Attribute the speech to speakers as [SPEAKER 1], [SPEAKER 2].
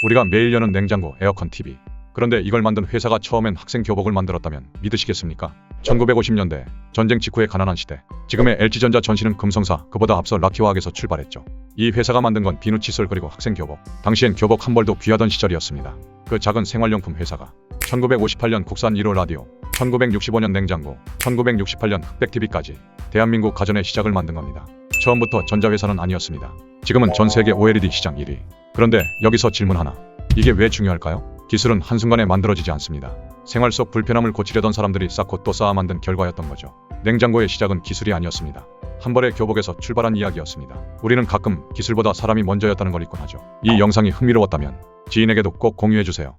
[SPEAKER 1] 우리가 매일 여는 냉장고, 에어컨, TV. 그런데 이걸 만든 회사가 처음엔 학생 교복을 만들었다면 믿으시겠습니까? 1950년대 전쟁 직후의 가난한 시대. 지금의 LG전자 전신은 금성사, 그보다 앞서 라키화학에서 출발했죠. 이 회사가 만든 건 비누 칫솔 그리고 학생 교복. 당시엔 교복 한 벌도 귀하던 시절이었습니다. 그 작은 생활용품 회사가 1958년 국산 1호 라디오, 1965년 냉장고, 1968년 흑백 TV까지 대한민국 가전의 시작을 만든 겁니다. 처음부터 전자회사는 아니었습니다. 지금은 전 세계 OLED 시장 1위. 그런데 여기서 질문 하나. 이게 왜 중요할까요? 기술은 한순간에 만들어지지 않습니다. 생활 속 불편함을 고치려던 사람들이 쌓고 또 쌓아 만든 결과였던 거죠. 냉장고의 시작은 기술이 아니었습니다. 한 벌의 교복에서 출발한 이야기였습니다. 우리는 가끔 기술보다 사람이 먼저였다는 걸 잊곤 하죠. 이 영상이 흥미로웠다면 지인에게도 꼭 공유해주세요.